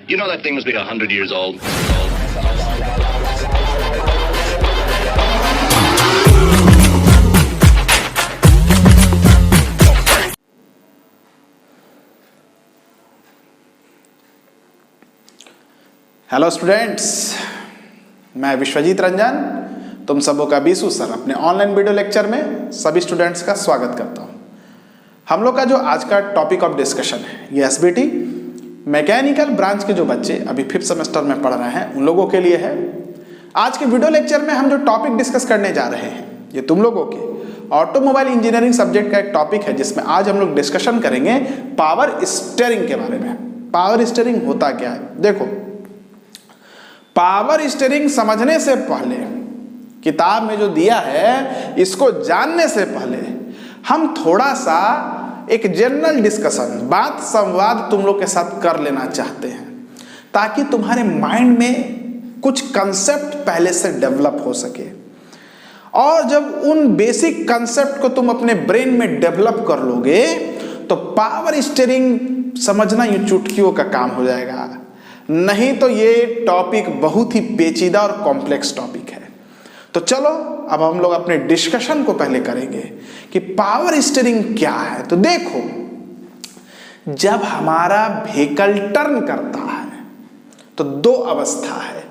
You know that thing must be 100 years old. Hello students, मैं विश्वजीत रंजन तुम सबों का बीसू सर अपने ऑनलाइन वीडियो लेक्चर में सभी स्टूडेंट्स का स्वागत करता हूं। हम लोग का जो आज का टॉपिक ऑफ डिस्कशन है ये एसबीटी मैकेनिकल ब्रांच के जो बच्चे अभी 5th सेमेस्टर में पढ़ रहे हैं उन लोगों के लिए है। आज के वीडियो लेक्चर में हम जो टॉपिक डिस्कस करने जा रहे हैं ये तुम लोगों के ऑटोमोबाइल इंजीनियरिंग सब्जेक्ट का एक टॉपिक है, जिसमें आज हम लोग डिस्कशन करेंगे पावर स्टीयरिंग के बारे में। पावर स्टीयरिंग होता क्या है? देखो, पावर स्टीयरिंग समझने से पहले, किताब में जो दिया है इसको जानने से पहले हम थोड़ा सा एक जनरल डिस्कशन, बात संवाद तुम लोग के साथ कर लेना चाहते हैं, ताकि तुम्हारे माइंड में कुछ कंसेप्ट पहले से डेवलप हो सके। और जब उन बेसिक कंसेप्ट को तुम अपने ब्रेन में डेवलप कर लोगे तो पावर स्टीयरिंग समझना यूं चुटकियों का काम हो जाएगा। नहीं तो ये टॉपिक बहुत ही पेचीदा और कॉम्प्लेक्स टॉपिक है। तो चलो अब हम लोग अपने डिस्कशन को पहले करेंगे कि पावर स्टीयरिंग क्या है। तो देखो, जब हमारा व्हीकल टर्न करता है तो दो अवस्था है।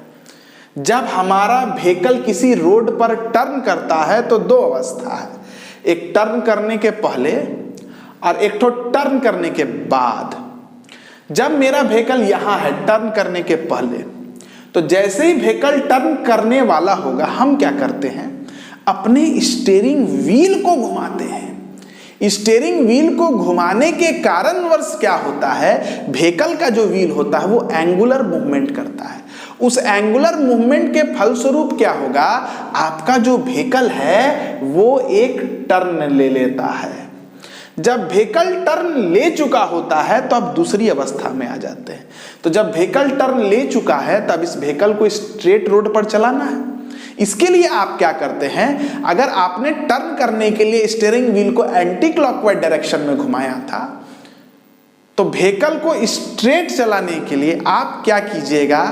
जब हमारा व्हीकल किसी रोड पर टर्न करता है तो दो अवस्था है, एक टर्न करने के पहले और एक तो टर्न करने के बाद। जब मेरा व्हीकल यहां है टर्न करने के पहले, तो जैसे ही व्हीकल टर्न करने वाला होगा हम क्या करते हैं, अपने स्टीयरिंग व्हील को घुमाते हैं। स्टीयरिंग व्हील को घुमाने के कारणवश क्या होता है, व्हीकल का जो व्हील होता है वो एंगुलर मूवमेंट करता है। उस एंगुलर मूवमेंट के फलस्वरूप क्या होगा, आपका जो व्हीकल है वो एक टर्न ले लेता है। जब व्हीकल टर्न ले चुका होता है तो अब दूसरी अवस्था में आ जाते हैं। तो जब व्हीकल टर्न ले चुका है तब इस व्हीकल को स्ट्रेट रोड पर चलाना है। इसके लिए आप क्या करते हैं, अगर आपने टर्न करने के लिए स्टीयरिंग व्हील को एंटी क्लॉकवाइज डायरेक्शन में घुमाया था, तो व्हीकल को स्ट्रेट चलाने के लिए आप क्या कीजिएगा,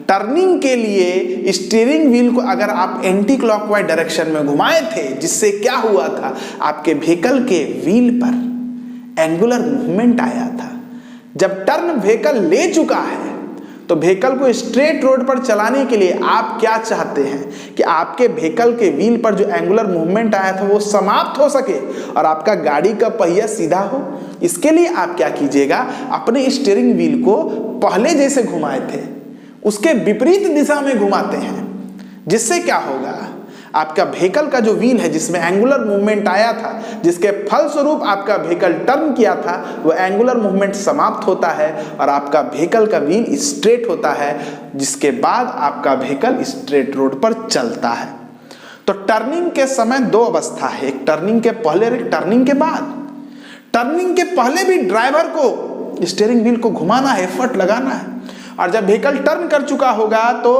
टर्निंग के लिए स्टीयरिंग व्हील को अगर आप एंटी क्लॉकवाइज डायरेक्शन में घुमाए थे, जिससे क्या हुआ था, आपके व्हीकल के व्हील पर एंगुलर मूवमेंट आया था। जब टर्न व्हीकल ले चुका है तो व्हीकल को स्ट्रेट रोड पर चलाने के लिए आप क्या चाहते हैं कि आपके व्हीकल के व्हील पर जो एंगुलर मूवमेंट आया था वो समाप्त हो सके और आपका गाड़ी का पहिया सीधा हो। इसके लिए आप क्या कीजिएगा, अपने स्टीयरिंग व्हील को पहले जैसे घुमाए थे उसके विपरीत दिशा में घुमाते हैं, जिससे क्या होगा, आपका व्हीकल का जो व्हील है जिसमें एंगुलर मूवमेंट आया था, जिसके फलस्वरूप आपका व्हीकल टर्न किया था, वो एंगुलर मूवमेंट समाप्त होता है और आपका व्हीकल का व्हील स्ट्रेट होता है, जिसके बाद आपका व्हीकल स्ट्रेट रोड पर चलता है। तो टर्निंग के समय दो अवस्था है, एक टर्निंग के पहले और एक टर्निंग के बाद। टर्निंग के पहले भी ड्राइवर को स्टीयरिंग व्हील को घुमाना है, एफर्ट लगाना है, और जब व्हीकल टर्न कर चुका होगा तो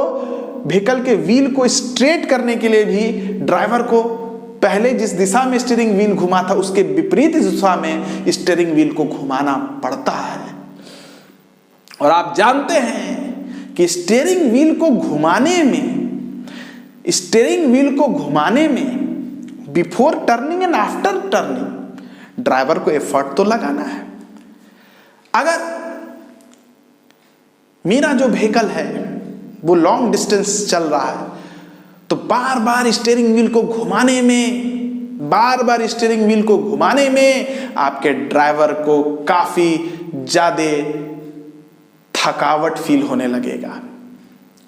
व्हीकल के व्हील को स्ट्रेट करने के लिए भी ड्राइवर को पहले जिस दिशा में स्टीयरिंग व्हील घुमा था उसके विपरीत दिशा में स्टीयरिंग व्हील को घुमाना पड़ता है। और आप जानते हैं कि स्टीयरिंग व्हील को घुमाने में before turning and after turning driver को एफर्ट तो लगाना है। अगर मेरा जो व्हीकल है वो लॉन्ग डिस्टेंस चल रहा है तो बार बार स्टीयरिंग व्हील को घुमाने में आपके ड्राइवर को काफी ज्यादा थकावट फील होने लगेगा,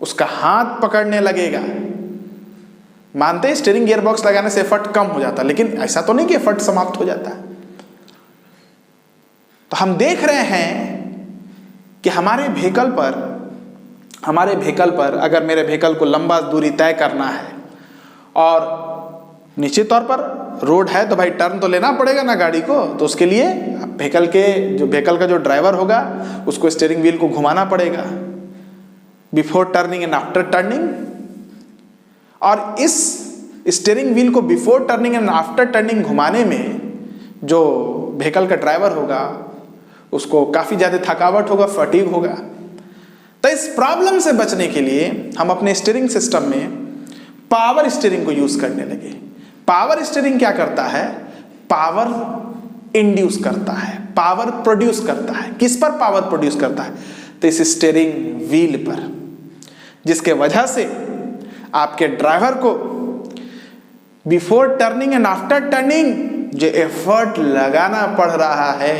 उसका हाथ पकड़ने लगेगा। मानते हैं स्टीयरिंग गियर बॉक्स लगाने से एफर्ट कम हो जाता है, लेकिन ऐसा तो नहीं कि एफर्ट समाप्त हो जाता है। तो हम देख रहे हैं कि हमारे व्हीकल पर अगर मेरे व्हीकल को लंबा दूरी तय करना है और निश्चित तौर पर रोड है तो भाई टर्न तो लेना पड़ेगा ना गाड़ी को, तो उसके लिए व्हीकल का जो ड्राइवर होगा उसको स्टीयरिंग व्हील को घुमाना पड़ेगा before turning and after turning. और इस स्टीयरिंग व्हील को before turning and after turning घुमाने में जो व्हीकल का ड्राइवर होगा उसको काफ़ी ज़्यादा थकावट होगा, फटीग होगा। तो इस प्रॉब्लम से बचने के लिए हम अपने स्टीयरिंग सिस्टम में पावर स्टीयरिंग को यूज करने लगे। पावर स्टीयरिंग क्या करता है? पावर इंड्यूस करता है, पावर प्रोड्यूस करता है। किस पर पावर प्रोड्यूस करता है? तो इस स्टीयरिंग व्हील पर, जिसके वजह से आपके ड्राइवर को before turning and after turning जो एफर्ट लगाना पड़ रहा है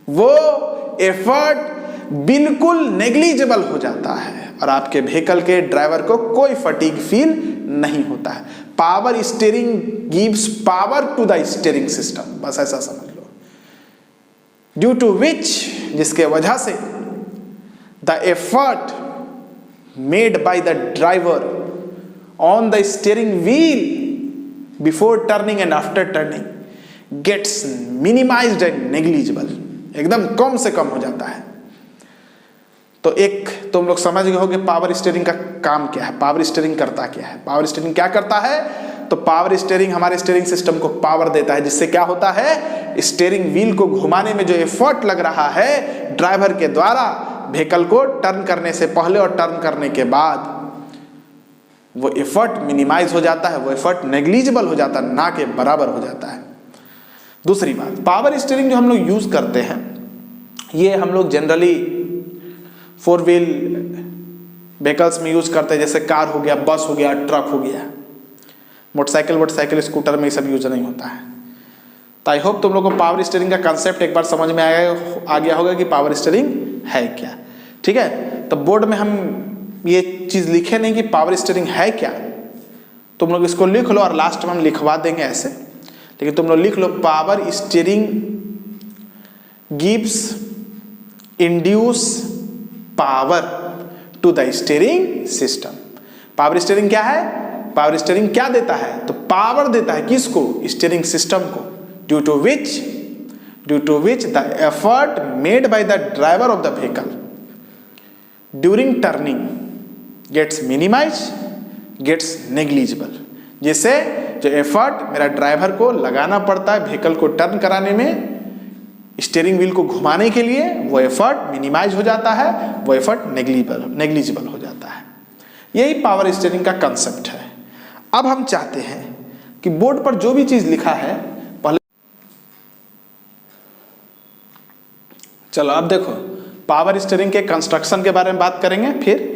वो एफर्ट बिल्कुल नेग्लिजिबल हो जाता है और आपके व्हीकल के ड्राइवर को कोई फटीग फील नहीं होता है। Power steering gives power to the steering system, बस ऐसा समझ लो। ड्यू टू विच, जिसके वजह से the effort made by the driver on the steering wheel before turning and after turning gets minimized and negligible, एकदम कम से कम हो जाता है। तो एक तुम लोग समझ गए हो कि पावर स्टीयरिंग का काम क्या है, पावर स्टीयरिंग करता क्या है। पावर स्टीयरिंग क्या करता है? तो पावर स्टीयरिंग हमारे स्टीयरिंग सिस्टम को पावर देता है, जिससे क्या होता है? स्टीयरिंग व्हील को घुमाने में जो एफर्ट लग रहा है ड्राइवर के द्वारा व्हीकल को टर्न करने से पहले और टर्न करने के बाद, वो एफर्ट मिनिमाइज हो जाता है, वो एफर्ट नेग्लिजिबल हो जाता है, ना के बराबर हो जाता है। दूसरी बात, पावर स्टीयरिंग जो हम लोग यूज करते हैं ये हम लोग जनरली 4 व्हील व्हीकल्स में यूज करते हैं, जैसे कार हो गया, बस हो गया, ट्रक हो गया। मोटरसाइकिल स्कूटर में ये सब यूज नहीं होता है। तो आई होप तुम लोगों को पावर स्टीयरिंग का कंसेप्ट एक बार समझ में आ गया होगा कि पावर स्टीयरिंग है क्या। ठीक है, तो बोर्ड में हम ये चीज लिखे नहीं कि पावर स्टीयरिंग है क्या, तुम लोग इसको लिख लो और लास्ट में हम लिखवा देंगे ऐसे, लेकिन तुम लोग लिख लो power steering gives induce power to the steering system. Power steering क्या है? पावर स्टीयरिंग क्या देता है? तो पावर देता है किसको? स्टीयरिंग सिस्टम को। Due to which the effort made by the driver of the vehicle during turning gets minimize, gets negligible. जिससे जो एफर्ट मेरा ड्राइवर को लगाना पड़ता है व्हीकल को टर्न कराने में, स्टीयरिंग व्हील को घुमाने के लिए, वो एफर्ट मिनिमाइज हो जाता है, वो एफर्ट नेग्लिजिबल हो जाता है। यही पावर स्टीयरिंग का कंसेप्ट है। अब हम चाहते हैं कि बोर्ड पर जो भी चीज लिखा है पहले, चलो अब देखो पावर स्टीयरिंग के कंस्ट्रक्शन के बारे में बात करेंगे, फिर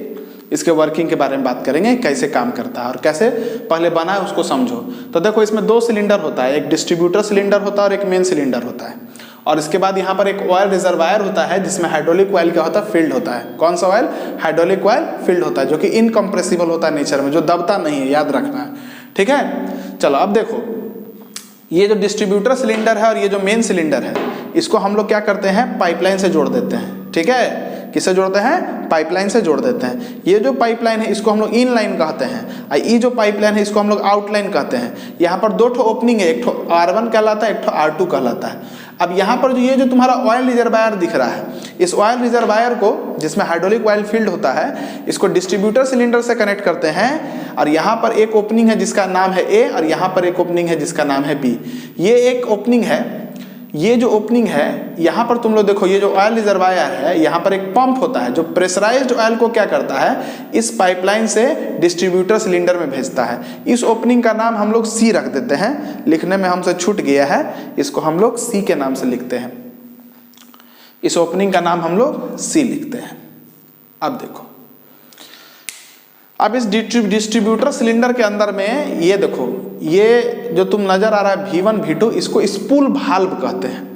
इसके वर्किंग के बारे में बात करेंगे, कैसे काम करता है और कैसे पहले बना है उसको समझो। तो देखो इसमें 2 सिलेंडर होता है, एक डिस्ट्रीब्यूटर सिलेंडर होता है और एक मेन सिलेंडर होता है। और इसके बाद यहाँ पर एक ऑयल रिजर्वायर होता है जिसमें हाइड्रोलिक ऑयल क्या होता है? फील्ड होता है। कौन सा ऑयल? हाइड्रोलिक ऑयल फील्ड होता है, जो कि इनकम्प्रेसिबल होता है नेचर में, जो दबता नहीं है, याद रखना है। ठीक है, चलो अब देखो ये जो डिस्ट्रीब्यूटर सिलेंडर है और ये जो मेन सिलेंडर है, इसको हम लोग क्या करते हैं? पाइपलाइन से जोड़ देते हैं। ठीक है, किससे जोड़ते हैं? पाइपलाइन से जोड़ देते हैं। ये जो पाइपलाइन है इसको हम लोग इन लाइन कहते हैं और ये जो पाइपलाइन है इसको हम लोग आउटलाइन कहते हैं। यहाँ पर 2 ठो ओपनिंग है, एक ठो R1 कहलाता है, एक ठो R2 कहलाता है। अब यहाँ पर ये जो तुम्हारा ऑयल रिजर्वायर दिख रहा है, इस ऑयल रिजर्वायर को, जिसमें हाइड्रोलिक ऑयल फील्ड होता है, इसको डिस्ट्रीब्यूटर सिलेंडर से कनेक्ट करते हैं और यहाँ पर एक ओपनिंग है जिसका नाम है A और यहाँ पर एक ओपनिंग है जिसका नाम है B। ये एक ओपनिंग है, ये जो ओपनिंग है यहाँ पर तुम लोग देखो, ये जो ऑयल रिजर्वायर है यहाँ पर एक पंप होता है जो प्रेशराइज्ड ऑयल को क्या करता है? इस पाइपलाइन से डिस्ट्रीब्यूटर सिलेंडर में भेजता है। इस ओपनिंग का नाम हम लोग C रख देते हैं, लिखने में हमसे छूट गया है, इसको हम लोग C के नाम से लिखते हैं। इस ओपनिंग का नाम हम लोग C लिखते हैं। अब देखो, अब इस डिस्ट्रीब्यूटर सिलेंडर के अंदर में ये देखो, ये जो तुम नजर आ रहा है V1 V2, इसको स्पूल भाल्व कहते हैं।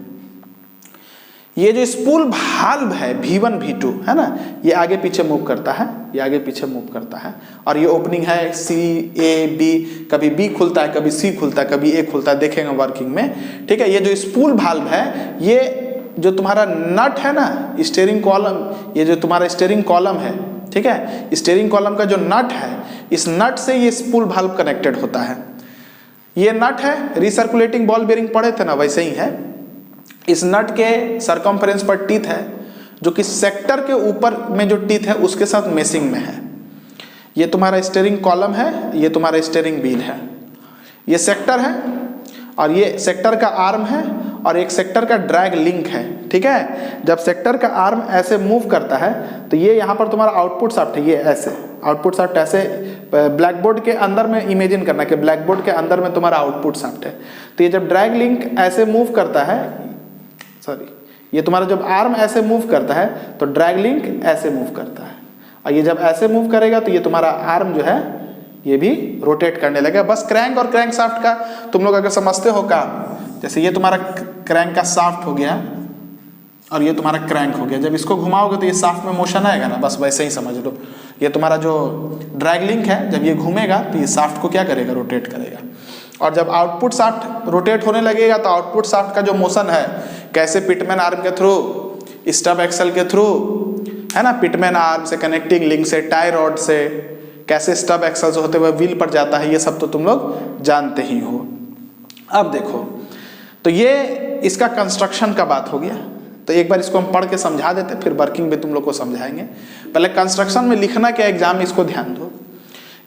ये जो स्पूल भाल्व है V1 V2 है ना, ये आगे पीछे मूव करता है, ये आगे पीछे मूव करता है और ये ओपनिंग है C A B, कभी B खुलता है, कभी C खुलता है, कभी A खुलता है, देखेंगे वर्किंग में। ठीक है, ये जो स्पूल भाल्व है, ये जो तुम्हारा नट है ना, स्टीयरिंग कॉलम, ये जो तुम्हारा स्टीयरिंग कॉलम है, ठीक है, स्टीयरिंग कॉलम का जो नट है, इस नट से ये स्पूल भाल्व कनेक्टेड होता है। ये नट है, रिसर्कुलेटिंग बॉल बेरिंग पढ़े थे ना, वैसे ही है। इस नट के सरकमफ्रेंस पर टीथ है जो कि सेक्टर के ऊपर में जो टीथ है उसके साथ मेसिंग में है। ये तुम्हारा स्टीयरिंग कॉलम है, ये तुम्हारा स्टीयरिंग व्हील है, ये सेक्टर है और ये सेक्टर का आर्म है और एक सेक्टर का ड्रैग लिंक है, ठीक है। जब सेक्टर का आर्म ऐसे मूव करता है तो ये यहाँ पर तुम्हारा आउटपुट शाफ्ट है, ये ऐसे आउटपुट शाफ्ट ऐसे ब्लैक बोर्ड के अंदर में इमेजिन करना कि ब्लैक बोर्ड के अंदर में तुम्हारा आउटपुट शाफ्ट है। तो ये जब ड्रैग लिंक ऐसे मूव करता है, सॉरी, ये तुम्हारा जब आर्म ऐसे मूव करता है तो ड्रैग लिंक ऐसे मूव करता है, और ये जब ऐसे मूव करेगा तो ये तुम्हारा आर्म जो है ये भी रोटेट करने लगेगा। बस क्रैंक और क्रैंक शाफ्ट का तुम लोग अगर समझते हो काम, जैसे ये तुम्हारा क्रैंक का शाफ्ट हो गया और ये तुम्हारा क्रैंक हो गया, जब इसको घुमाओगे तो ये शाफ्ट में मोशन आएगा ना, बस वैसे ही समझ लो। ये तुम्हारा जो ड्रैग लिंक है जब ये घूमेगा तो ये शाफ्ट को क्या करेगा, रोटेट करेगा। और जब आउटपुट शाफ्ट रोटेट होने लगेगा तो आउटपुट शाफ्ट का जो मोशन है, कैसे पिटमैन आर्म के थ्रू, स्टब एक्सल के थ्रू, है ना, पिटमैन आर्म से, कनेक्टिंग लिंक से, टाई रॉड से, कैसे स्टब एक्सल होते हुए व्हील पर जाता है, ये सब तो तुम लोग जानते ही हो। अब देखो, तो ये इसका कंस्ट्रक्शन का बात हो गया, तो एक बार इसको हम पढ़ के समझा देते, फिर वर्किंग में तुम लोग को समझाएंगे। पहले कंस्ट्रक्शन में लिखना क्या एग्जाम में, इसको ध्यान दो।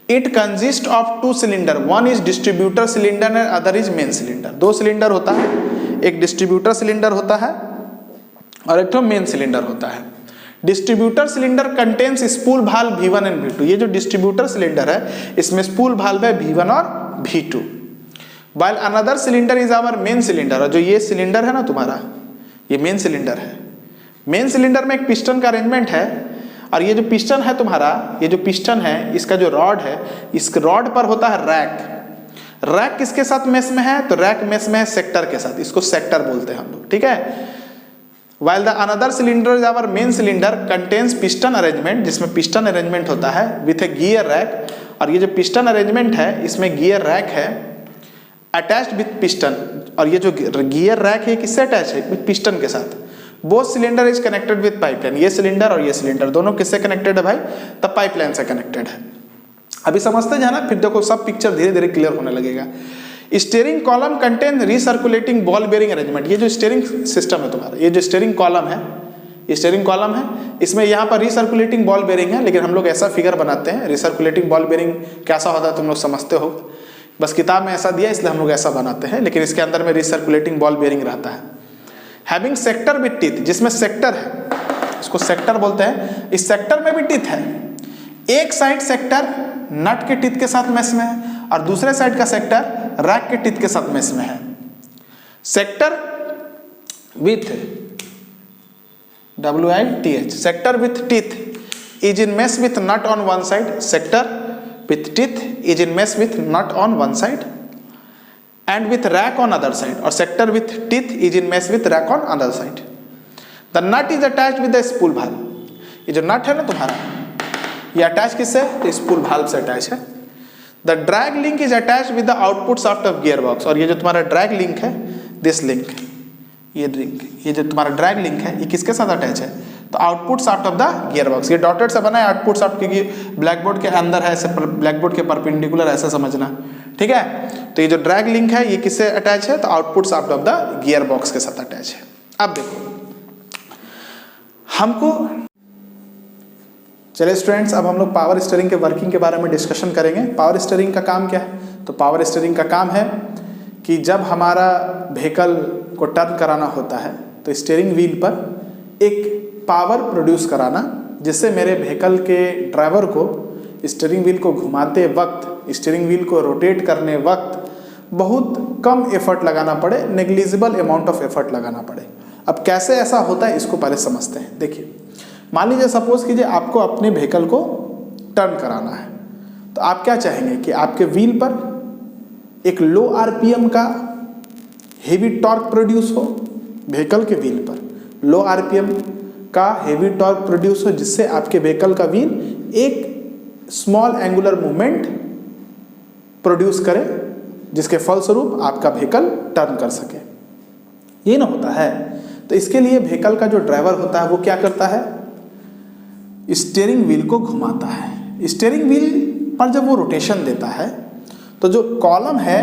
It consist of 2 cylinder, one is distributor cylinder and other is main cylinder. 2 cylinder होता है, एक डिस्ट्रीब्यूटर सिलेंडर होता है और एक तो मेन सिलेंडर होता है। Distributor cylinder contains spool valve V1 and V2। ये जो डिस्ट्रीब्यूटर सिलेंडर है इसमें स्पूल भाल्व है V1 और V2। while another cylinder is our main cylinder, और जो ये सिलेंडर है ना तुम्हारा, ये मेन सिलेंडर है। मेन सिलेंडर में एक पिस्टन का अरेंजमेंट है, और ये जो पिस्टन है तुम्हारा, ये जो पिस्टन है, इसका जो रॉड है, इस रॉड पर होता है रैक। रैक किसके साथ मेस में है, तो रैक मेस में है सेक्टर के साथ, इसको सेक्टर बोलते हैं हम लोग, ठीक है। while the another cylinder is our main cylinder contains piston arrangement, जिसमें पिस्टन अरेंजमेंट होता है विथ ए गियर रैक, और ये जो पिस्टन अरेंजमेंट है इसमें गियर रैक है अटैच्ड विथ पिस्टन, और ये जो गियर रैक है किससे अटैच है, विथ पिस्टन के साथ। Both cylinder is connected with pipeline, ये सिलेंडर और ये सिलेंडर दोनों किससे कनेक्टेड है भाई, तब पाइपलाइन से कनेक्टेड है। अभी समझते जाना, फिर देखो सब पिक्चर धीरे धीरे क्लियर होने लगेगा। Steering column contain recirculating ball bearing arrangement. ये जो स्टीयरिंग सिस्टम है तुम्हारा, ये जो स्टीयरिंग कॉलम है, ये स्टीयरिंग कॉलम है, इसमें यहाँ पर रिसर्कुलेटिंग बॉल बेरिंग है, लेकिन हम लोग ऐसा फिगर बनाते हैं। रिसर्कुलेटिंग बॉल बेरिंग कैसा होता है तुम लोग समझते हो, बस किताब में ऐसा दिया इसलिए हम लोग ऐसा बनाते हैं, लेकिन इसके अंदर में रिसर्कुलेटिंग बॉल बेरिंग रहता है। हैविंग सेक्टर विथ टीथ, जिसमें सेक्टर है, इसको सेक्टर बोलते हैं। इस सेक्टर में भी टीथ है, एक साइड सेक्टर नट के टीथ के साथ मेस में है और दूसरे साइड का सेक्टर रैक के टीथ के साथ मेस में है। Sector with WITH, sector with teeth is in mesh with nut on one side, sector with teeth is in mesh with nut on one side and with rack on other side, और sector with teeth is in mesh with rack on other side. The nut is attached with the spool valve. ये जो नट है ना तुम्हारा, ये attach किससे, तो spool valve से अटैच है। The drag link is attach with the output shaft of gear box, और ये जो तुम्हारा ड्रैग लिंक है, दिस लिंक, ये लिंक, ये जो तुम्हारा ड्रैग लिंक है, ये किसके साथ अटैच है, तो output shaft of the gear box. ये डॉटेड से बना है आउटपुट शाफ्ट, क्योंकि ब्लैक बोर्ड के अंदर है, ऐसे ब्लैक बोर्ड के परपेंडिकुलर ऐसा समझना, ठीक है। तो ये जो ड्रैग लिंक है ये किससे अटैच है, तो output shaft of the gear box के साथ अटैच है। अब देखो हमको, चलिए स्टूडेंट्स, अब हम लोग पावर स्टीयरिंग के वर्किंग के बारे में डिस्कशन करेंगे। पावर स्टीयरिंग का काम क्या है, तो पावर स्टीयरिंग का काम है कि जब हमारा व्हीकल को टर्न कराना होता है तो स्टीयरिंग व्हील पर एक पावर प्रोड्यूस कराना, जिससे मेरे व्हीकल के ड्राइवर को स्टीयरिंग व्हील को घुमाते वक्त, स्टीयरिंग व्हील को रोटेट करने वक्त बहुत कम एफर्ट लगाना पड़े, नेग्लिजिबल अमाउंट ऑफ एफर्ट लगाना पड़े। अब कैसे ऐसा होता है इसको पहले समझते हैं। देखिए, मान लीजिए सपोज कीजिए आपको अपने व्हीकल को टर्न कराना है, तो आप क्या चाहेंगे कि आपके व्हील पर एक लो RPM का हेवी टॉर्क प्रोड्यूस हो, व्हीकल के व्हील पर लो RPM का हेवी टॉर्क प्रोड्यूस हो, जिससे आपके व्हीकल का व्हील एक स्मॉल एंगुलर मूवमेंट प्रोड्यूस करे, जिसके फलस्वरूप आपका व्हीकल टर्न कर सके। ये ना होता है, तो इसके लिए व्हीकल का जो ड्राइवर होता है वो क्या करता है, स्टीयरिंग व्हील को घुमाता है। स्टीयरिंग व्हील पर जब वो रोटेशन देता है तो जो कॉलम है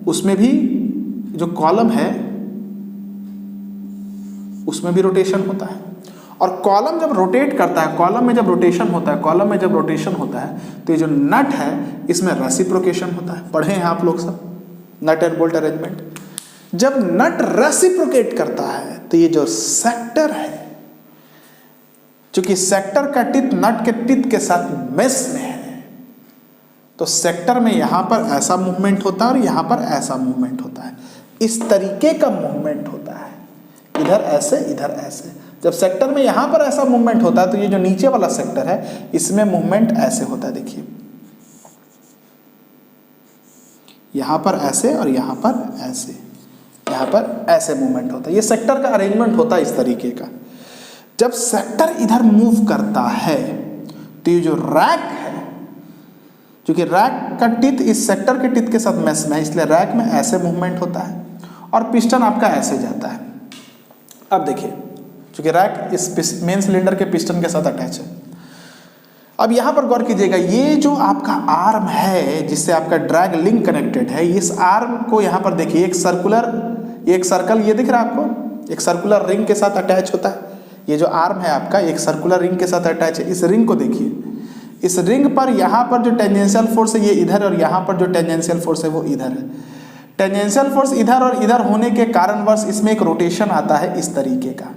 उसमें भी, जो कॉलम है उसमें भी रोटेशन होता है, और कॉलम जब रोटेट करता है, कॉलम में जब रोटेशन होता है, कॉलम में जब रोटेशन होता है तो ये जो नट है इसमें रेसिप्रोकेशन होता है। पढ़े हैं आप लोग सब नट एंड बोल्ट अरेंजमेंट। जब नट रेसिप्रोकेट करता है तो ये जो सेक्टर है, चूंकि सेक्टर का टिप नट के टिप के साथ मेस में है, तो सेक्टर में यहां पर ऐसा मूवमेंट होता है और यहां पर ऐसा मूवमेंट होता है। इस तरीके का मूवमेंट होता है, इधर ऐसे इधर ऐसे। जब सेक्टर में यहां पर ऐसा मूवमेंट होता है तो ये जो नीचे वाला सेक्टर है इसमें मूवमेंट ऐसे होता है। देखिए यहां पर ऐसे और यहां पर ऐसे, यहां पर ऐसे मूवमेंट होता है। ये सेक्टर का अरेंजमेंट होता है इस तरीके का। जब सेक्टर इधर मूव करता है तो ये जो रैक है, क्योंकि रैक का टिथ इस सेक्टर के टिथ के साथ मैच में है, इसलिए रैक में ऐसे मूवमेंट होता है और पिस्टन आपका ऐसे जाता है। अब देखिए, क्योंकि रैक इस मेन सिलेंडर के पिस्टन के साथ अटैच है। अब यहां पर गौर कीजिएगा, ये जो आपका आर्म है जिससे आपका ड्रैग लिंक कनेक्टेड है, इस आर्म को यहां पर देखिए एक सर्कल ये दिख रहा है आपको, एक सर्कुलर रिंग के साथ अटैच होता है। ये जो आर्म है आपका एक सर्कुलर रिंग के साथ अटैच है। इस रिंग को देखिए, इस रिंग पर यहाँ पर जो टेंजेंशियल फोर्स है ये इधर, और यहाँ पर जो टेंजेंशियल फोर्स है वो इधर है। टेंजेंशियल फोर्स इधर और इधर होने के कारणवश इसमें एक रोटेशन आता है इस तरीके का,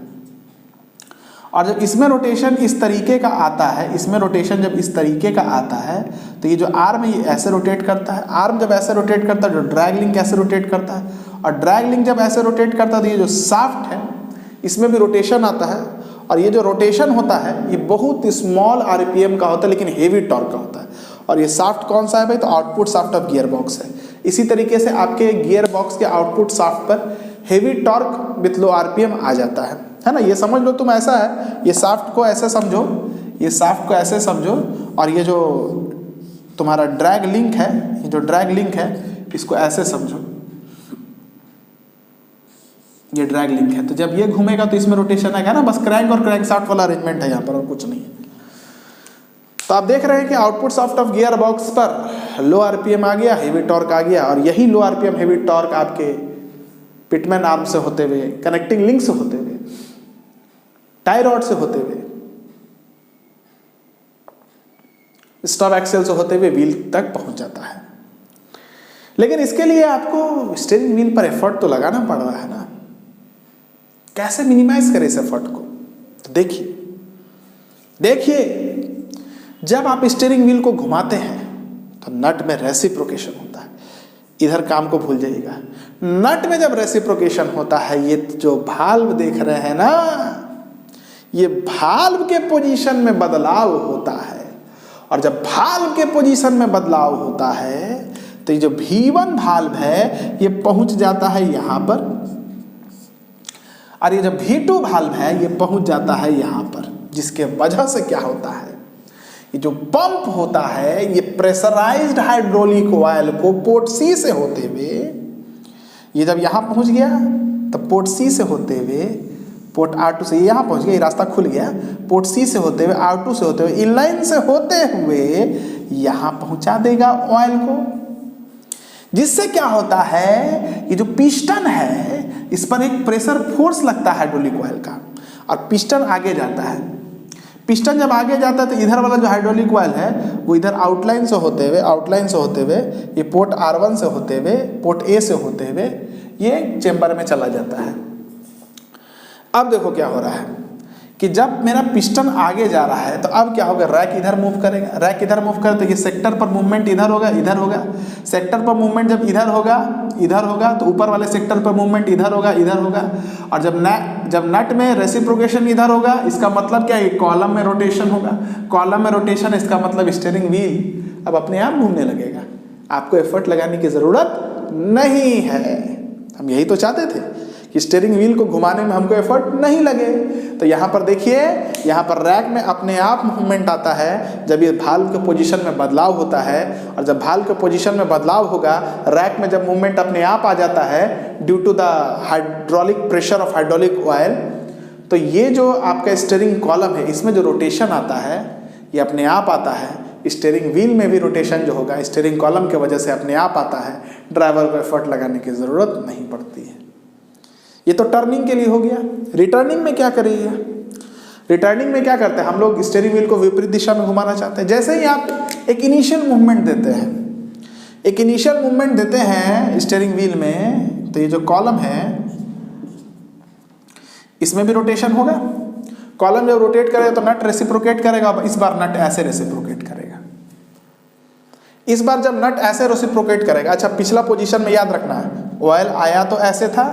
और जब इसमें रोटेशन इस तरीके का आता है, इसमें रोटेशन जब इस तरीके का आता है तो ये जो आर्म है ये ऐसे रोटेट करता है। आर्म जब ऐसे रोटेट करता है, जो ड्रैग लिंक ऐसे रोटेट करता है, और ड्रैग लिंक जब ऐसे रोटेट करता है तो ये जो शाफ्ट है इसमें भी रोटेशन आता है। और ये जो रोटेशन होता है ये बहुत स्मॉल आरपीएम का होता है लेकिन हेवी टॉर्क का होता है। और ये शाफ्ट कौन सा है भाई, तो output shaft of gear box है। इसी तरीके से आपके गियर बॉक्स के आउटपुट शाफ्ट पर heavy torque with low RPM आ जाता है ना। ये समझ लो तुम, ऐसा है, ये शाफ्ट को ऐसे समझो, ये शाफ्ट को ऐसे समझो, और ये जो तुम्हारा ड्रैग लिंक है, ये जो ड्रैग लिंक है इसको ऐसे समझो, ये ड्रैग लिंक है। तो जब ये घूमेगा तो इसमें रोटेशन आएगा ना, बस क्रैंक और क्रैंक शाफ्ट वाला अरेंजमेंट है यहाँ पर, और कुछ नहीं है। तो आप देख रहे हैं कि output shaft of gear box पर लो आरपीएम आ गया, हेवी टॉर्क आ गया, और यही लो आरपीएम हेवी टॉर्क आपके पिटमैन आर्म से होते हुए, कनेक्टिंग लिंक से होते हुए, टाई रॉड से होते हुए, स्टॉप एक्सेल से होते हुए व्हील तक पहुंच जाता है। लेकिन इसके लिए आपको स्टीयरिंग व्हील पर एफर्ट तो लगाना पड़ रहा है ना। कैसे मिनिमाइज करें इस एफर्ट को, तो देखिए जब आप स्टीयरिंग व्हील को घुमाते हैं तो नट में रेसिप्रोकेशन होता है। इधर काम को भूल जाइएगा, नट में जब रेसिप्रोकेशन होता है, ये जो भाल्व देख रहे हैं ना, ये भाल्व के पोजीशन में बदलाव होता है। और जब भाल्व के पोजीशन में बदलाव होता है तो ये जो V1 भाल्व है ये पहुंच जाता है यहां पर, और ये जो V2 भाल्व है ये पहुंच जाता है यहां पर। जिसके वजह से क्या होता है, ये जो पंप होता है ये प्रेशराइज्ड हाइड्रोलिक ऑयल को पोर्ट सी से होते हुए, ये जब यहां पहुंच गया तो पोर्ट सी से होते हुए पोर्ट R2 से यहां पहुंच गया, ये रास्ता खुल गया, पोर्ट सी से होते हुए R2 से होते हुए इनलाइन से होते हुए यहां पहुंचा देगा ऑयल को। जिससे क्या होता है, ये जो पिस्टन है इस पर एक प्रेशर फोर्स लगता है हाइड्रोलिक ऑयल का, और पिस्टन आगे जाता है। पिस्टन जब आगे जाता है तो इधर वाला जो हाइड्रोलिक ऑयल है वो इधर आउटलाइन से होते हुए ये पोर्ट R1 से होते हुए, पोर्ट A से होते हुए ये चेंबर में चला जाता है। अब देखो क्या हो रहा है कि जब मेरा पिस्टन आगे जा रहा है तो अब क्या होगा, रैक इधर मूव करेगा, रैक इधर मूव करे तो ये सेक्टर पर मूवमेंट इधर होगा, सेक्टर पर मूवमेंट जब इधर होगा तो ऊपर वाले सेक्टर पर मूवमेंट इधर होगा, और जब नट में रेसिप्रोकेशन इधर होगा, इसका मतलब क्या है, कॉलम में रोटेशन होगा, कॉलम में रोटेशन, इसका मतलब स्टीयरिंग व्हील अब अपने आप घूमने लगेगा, आपको एफर्ट लगाने की जरूरत नहीं है। हम यही तो चाहते थे कि स्टीयरिंग व्हील को घुमाने में हमको एफर्ट नहीं लगे। तो यहाँ पर देखिए, यहाँ पर रैक में अपने आप मूवमेंट आता है जब ये भाल्व के पोजीशन में बदलाव होता है, और जब भाल्व के पोजीशन में बदलाव होगा, रैक में जब मूवमेंट अपने आप आ जाता है due to the hydraulic pressure of hydraulic oil, तो ये जो आपका स्टीयरिंग कॉलम है इसमें जो रोटेशन आता है ये अपने आप आता है। स्टीयरिंग व्हील में भी रोटेशन जो होगा स्टीयरिंग कॉलम के वजह से अपने आप आता है, ड्राइवर को एफर्ट लगाने की ज़रूरत नहीं पड़ती है। ये तो टर्निंग के लिए हो गया। रिटर्निंग में क्या करिए, रिटर्निंग में क्या करते हैं हम लोग, स्टीयरिंग व्हील को विपरीत दिशा में घुमाना चाहते हैं। जैसे ही आप एक इनिशियल मूवमेंट देते हैं स्टीयरिंग व्हील में तो ये जो कॉलम है इसमें भी रोटेशन होगा। कॉलम जब रोटेट करेगा तो नट रेसिप्रोकेट करेगा। इस बार नट ऐसे रेसिप्रोकेट करेगा। इस बार जब नट ऐसे रेसिप्रोकेट करेगा, अच्छा पिछला पोजीशन में याद रखना है, ऑयल आया तो ऐसे था,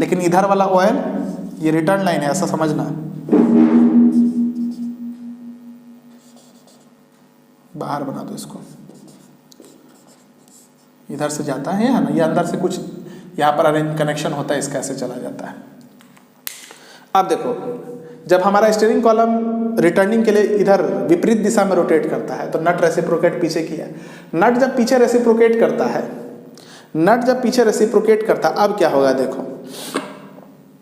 लेकिन इधर वाला ऑयल ये रिटर्न लाइन है, ऐसा समझना। बाहर बना दो इसको, इधर से जाता है ना, ये अंदर से कुछ यहाँ पर अरेंज कनेक्शन होता है, इसका ऐसे चला जाता है। अब देखो, जब हमारा स्टीयरिंग कॉलम रिटर्निंग के लिए इधर विपरीत दिशा में रोटेट करता है तो नट रेसिप्रोकेट पीछे किया। नट जब पीछे रेसिप्रोकेट करता है, नट जब पीछे रेसिप्रोकेट करता है, अब क्या होगा देखो,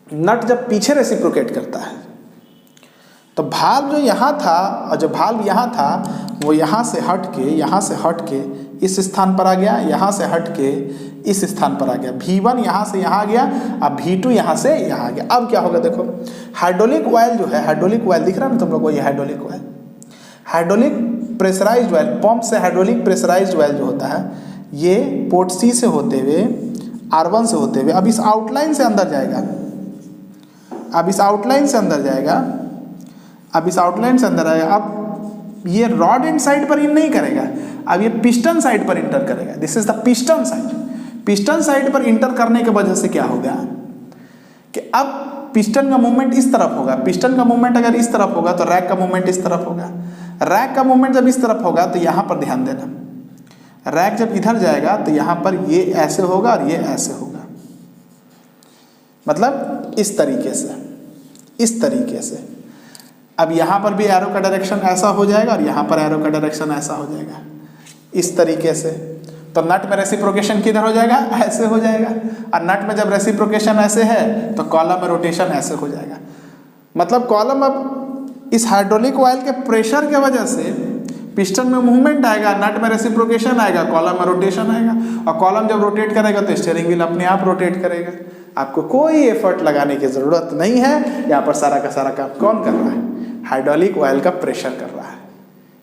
नट जब पीछे रेसिप्रोकेट करता है तो भाल्व जो यहाँ था और जो भाल्व यहाँ था वो यहाँ से हट के इस स्थान पर आ गया, यहाँ से हट के इस स्थान पर आ गया। V1 यहाँ से यहाँ आ गया, अब V2 यहाँ से यहाँ आ गया। अब क्या होगा देखो, हाइड्रोलिक ऑयल जो है, हाइड्रोलिक ऑयल दिख रहा है ना तुम लोग को, ये hydraulic oil, hydraulic pressurized oil, pump से हाइड्रोलिक प्रेशराइज्ड ऑयल जो होता है, ये पोर्ट C से होते हुए R1 से होते हुए अब इस आउटलाइन से अंदर जाएगा, अब इस आउटलाइन से अंदर जाएगा, अब इस आउटलाइन से अंदर आएगा। अब ये रॉड एंड साइड पर इन नहीं करेगा, अब ये पिस्टन साइड पर इंटर करेगा। This is the piston side. Piston side पर इंटर करने के वजह से क्या होगा कि अब पिस्टन का मूवमेंट इस तरफ होगा। पिस्टन का मूवमेंट अगर इस तरफ होगा तो रैक का मूवमेंट इस तरफ होगा। रैक का मूवमेंट जब इस तरफ होगा तो यहाँ पर ध्यान देना, रैक जब इधर जाएगा तो यहाँ पर ये ऐसे होगा और ये ऐसे होगा, मतलब इस तरीके से, इस तरीके से। अब यहाँ पर भी एरो का डायरेक्शन ऐसा हो जाएगा और यहाँ पर एरो का डायरेक्शन ऐसा हो जाएगा, इस तरीके से। तो नट में रेसिप्रोकेशन किधर हो जाएगा, ऐसे हो जाएगा। और नट में जब रेसिप्रोकेशन ऐसे है तो कॉलम में रोटेशन ऐसे हो जाएगा। मतलब कॉलम अब इस हाइड्रोलिक ऑयल के प्रेशर के वजह से पिस्टन में मूवमेंट आएगा, नट में रेसिप्रोकेशन आएगा, कॉलम में रोटेशन आएगा। और कॉलम जब रोटेट करेगा तो स्टीयरिंग व्हील अपने आप रोटेट करेगा। आपको कोई एफर्ट लगाने की ज़रूरत नहीं है। यहाँ पर सारा का सारा काम कौन कर रहा है, हाइड्रोलिक ऑयल का प्रेशर कर रहा है।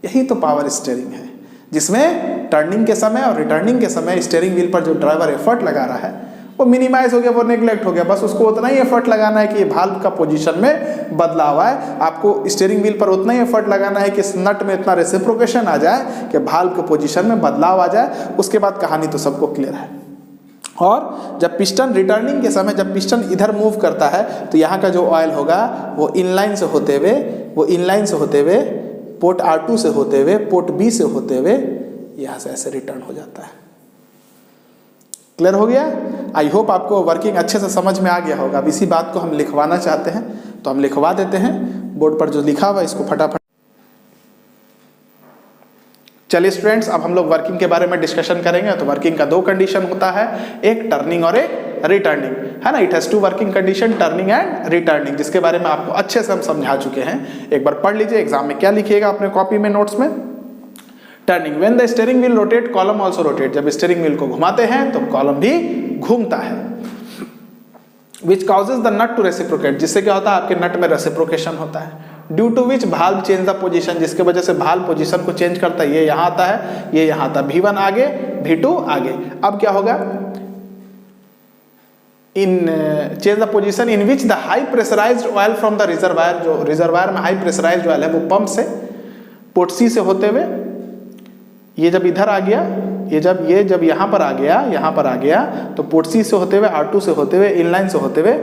यही तो पावर स्टीयरिंग है, जिसमें टर्निंग के समय और रिटर्निंग के समय स्टीयरिंग व्हील पर जो ड्राइवर एफर्ट लगा रहा है वो मिनिमाइज हो गया, वो नेग्लेक्ट हो गया। बस उसको उतना ही एफर्ट लगाना है कि ये भाल्व का पोजीशन में बदलाव आए। आपको स्टीयरिंग व्हील पर उतना ही एफर्ट लगाना है कि इस नट में इतना रेसिप्रोकेशन आ जाए कि भाल्व के पोजीशन में बदलाव आ जाए। उसके बाद कहानी तो सबको क्लियर है। और जब पिस्टन रिटर्निंग के समय, जब पिस्टन इधर मूव करता है तो यहाँ का जो ऑयल होगा वो इनलाइन से होते हुए पोर्ट R2 से होते हुए पोर्ट B से होते हुए यहाँ से ऐसे रिटर्न हो जाता है। क्लियर हो गया? आई होप आपको वर्किंग अच्छे से समझ में आ गया होगा। अब इसी बात को हम लिखवाना चाहते हैं तो हम लिखवा देते हैं। बोर्ड पर जो लिखा हुआ इसको फटाफट। चलिए स्टूडेंट्स, अब हम लोग वर्किंग के बारे में डिस्कशन करेंगे। तो वर्किंग का दो कंडीशन होता है, एक टर्निंग और एक रिटर्निंग, है ना। It has two working condition, turning and returning, जिसके बारे में आपको अच्छे से हम समझा चुके हैं। एक बार पढ़ लीजिए, एग्जाम में क्या लिखिएगा अपने कॉपी में, नोट्स में। Turning, when the steering wheel rotate column also rotate, जब स्टीयरिंग व्हील को घुमाते हैं तो कॉलम भी घूमता है। Which causes the nut to reciprocate, जिससे क्या होता है आपके नट में रेसिप्रोकेशन होता है। Due to which valve change the position, जिसके वजह से भाल्व पोजीशन को चेंज करता है। ये यहाँ आता है, ये यहाँ आता है, V1 आगे, V2 आगे। अब क्या होगा, in change the position in which the high pressurized oil from the reservoir, जो रिजर्वायर में हाई प्रेशराइज्ड ऑयल है वो पंप से पोर्ट C से होते हुए ये जब इधर आ गया, ये जब यहाँ पर आ गया तो पोर्ट C से होते हुए R2 से होते हुए इनलाइन से होते हुए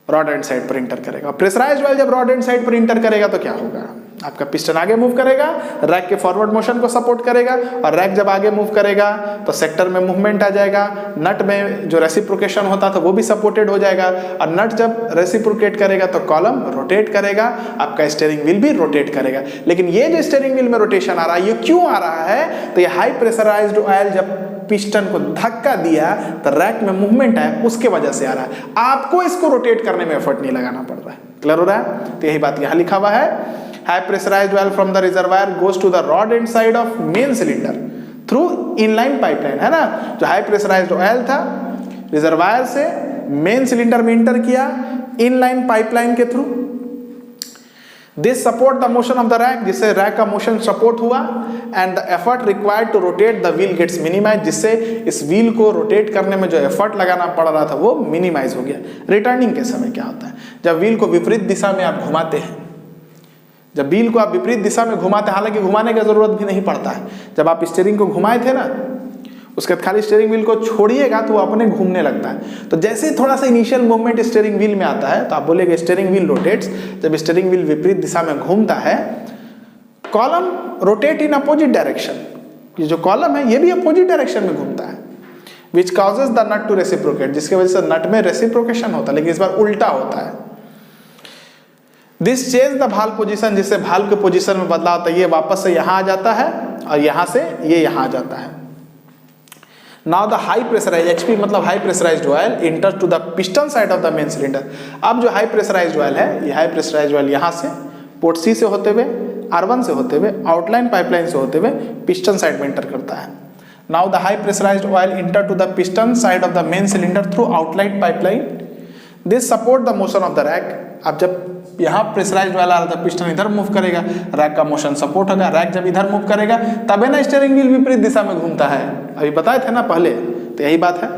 रॉड एंड साइड पर इंटर करेगा। प्रेशराइज्ड ऑयल जब रॉड एंड साइड पर इंटर करेगा तो क्या होगा, आपका पिस्टन आगे मूव करेगा, रैक के फॉरवर्ड मोशन को सपोर्ट करेगा। और रैक जब आगे मूव करेगा तो सेक्टर में मूवमेंट आ जाएगा। नट में जो रेसिप्रोकेशन होता था वो भी सपोर्टेड हो जाएगा। और नट जब रेसिप्रोकेट करेगा तो कॉलम रोटेट करेगा, आपका स्टीयरिंग व्हील भी रोटेट करेगा। लेकिन ये जो स्टीयरिंग व्हील में रोटेशन आ रहा है, ये क्यों आ रहा है, तो ये हाई प्रेशराइज्ड ऑयल जब पिस्टन को धक्का दिया तो रैक में मूवमेंट है, उसके वजह से आ रहा है। आपको इसको रोटेट करने में एफर्ट नहीं लगाना पड़ रहा है। क्लियर हो रहा है? तो यही बात यहाँ लिखा हुआ है, high pressurized oil from the reservoir goes to the rod end side of main cylinder through inline pipeline, है ना। जो हाई प्रेशराइज्ड ऑयल था रिजर्वायर से मेन सिलेंडर में इंटर किया इनलाइन पाइपलाइन के through. This support the motion of the rack, जिससे rack का मोशन सपोर्ट हुआ, and the effort required to rotate the wheel gets minimize, जिससे इस व्हील को रोटेट करने में जो एफर्ट लगाना पड़ रहा था वो मिनिमाइज हो गया। रिटर्निंग के समय क्या होता है, जब व्हील को विपरीत दिशा में आप घुमाते हैं, जब व्हील को आप विपरीत दिशा में घुमाते हैं, हालांकि घुमाने की जरूरत भी नहीं पड़ता है, जब आप स्टीयरिंग को घुमाए थे ना, उसके बाद खाली स्टीयरिंग व्हील को छोड़िएगा तो वो अपने घूमने लगता है। तो जैसे ही थोड़ा सा इनिशियल मूवमेंट स्टीयरिंग व्हील में आता है तो आप बोलेंगे स्टीयरिंग व्हील रोटेट्स। जब स्टीयरिंग व्हील विपरीत दिशा में घूमता है, column rotate in opposite direction, ये जो कॉलम है ये भी अपोजिट डायरेक्शन में घूमता है, which causes the nut to reciprocate, जिसकी वजह से नट में रेसिप्रोकेशन होता है, लेकिन इस बार उल्टा होता है। This change the valve position, जिससे भाल्व के पोजीशन में बदलाव होता है, ये वापस से यहाँ आ जाता है और यहाँ से ये यहाँ आ जाता है। Now the high pressurize, HP मतलब high pressurized oil enter to the piston side of the main cylinder. अब जो हाई प्रेशराइज्ड ऑयल है, ये हाई प्रेशराइज्ड ऑयल यहाँ से पोर्ट C से होते हुए, R1 से होते हुए, आउटलाइन पाइपलाइन से होते हुए पिस्टन साइड में इंटर करता है। Now the high pressurized oil enter to the piston side of the main cylinder through outline pipeline, this support the motion of the rack. अब जब यहाँ प्रेशराइज्ड वाला आ रहा था, पिस्टन इधर मूव करेगा, रैक का मोशन सपोर्ट होगा, रैक जब इधर मूव करेगा तबे ना स्टीयरिंग व्हील विपरीत दिशा में घूमता है, अभी बताए थे ना पहले, तो यही बात है।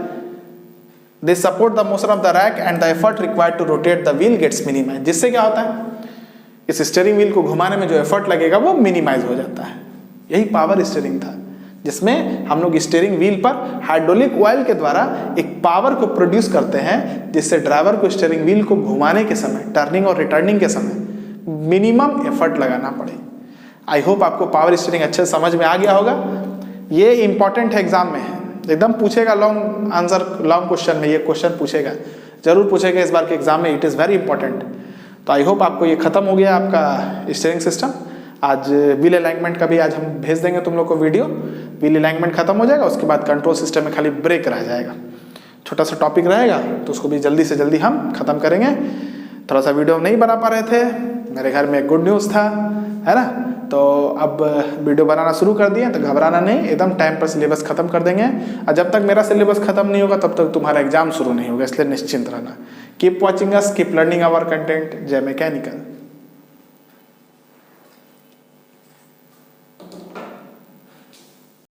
This support the motion of the rack and the effort required to rotate the wheel gets minimize, जिससे क्या होता है, इस स्टीयरिंग व्हील को घुमाने में जो एफर्ट लगेगा वो मिनिमाइज हो जाता है। यही पावर स्टीयरिंग था, जिसमें हम लोग स्टीयरिंग व्हील पर हाइड्रोलिक ऑयल के द्वारा एक पावर को प्रोड्यूस करते हैं, जिससे ड्राइवर को स्टीयरिंग व्हील को घुमाने के समय, टर्निंग और रिटर्निंग के समय मिनिमम एफर्ट लगाना पड़े। आई होप आपको पावर स्टीयरिंग अच्छे समझ में आ गया होगा। ये इंपॉर्टेंट है, एग्जाम में है, एकदम पूछेगा, लॉन्ग आंसर, लॉन्ग क्वेश्चन में ये क्वेश्चन पूछेगा, जरूर पूछेगा इस बार के एग्जाम में, इट इज़ वेरी इंपॉर्टेंट। तो आई होप आपको ये खत्म हो गया आपका स्टीयरिंग सिस्टम। आज व्हील अलाइनमेंट का भी आज हम भेज देंगे तुम लोग को वीडियो, व्हील अलाइनमेंट खत्म हो जाएगा, उसके बाद कंट्रोल सिस्टम में खाली ब्रेक रह जाएगा, छोटा सा टॉपिक रहेगा, तो उसको भी जल्दी से जल्दी हम खत्म करेंगे। थोड़ा सा वीडियो नहीं बना पा रहे थे, मेरे घर में एक गुड न्यूज़ था, है ना, तो अब वीडियो बनाना शुरू कर दिए, तो घबराना नहीं, एकदम टाइम पर सिलेबस खत्म कर देंगे। और जब तक मेरा सिलेबस खत्म नहीं होगा तब तक तुम्हारा एग्जाम शुरू नहीं होगा, इसलिए निश्चिंत रहना। Keep watching us, keep learning our content. जय मैकेनिकल।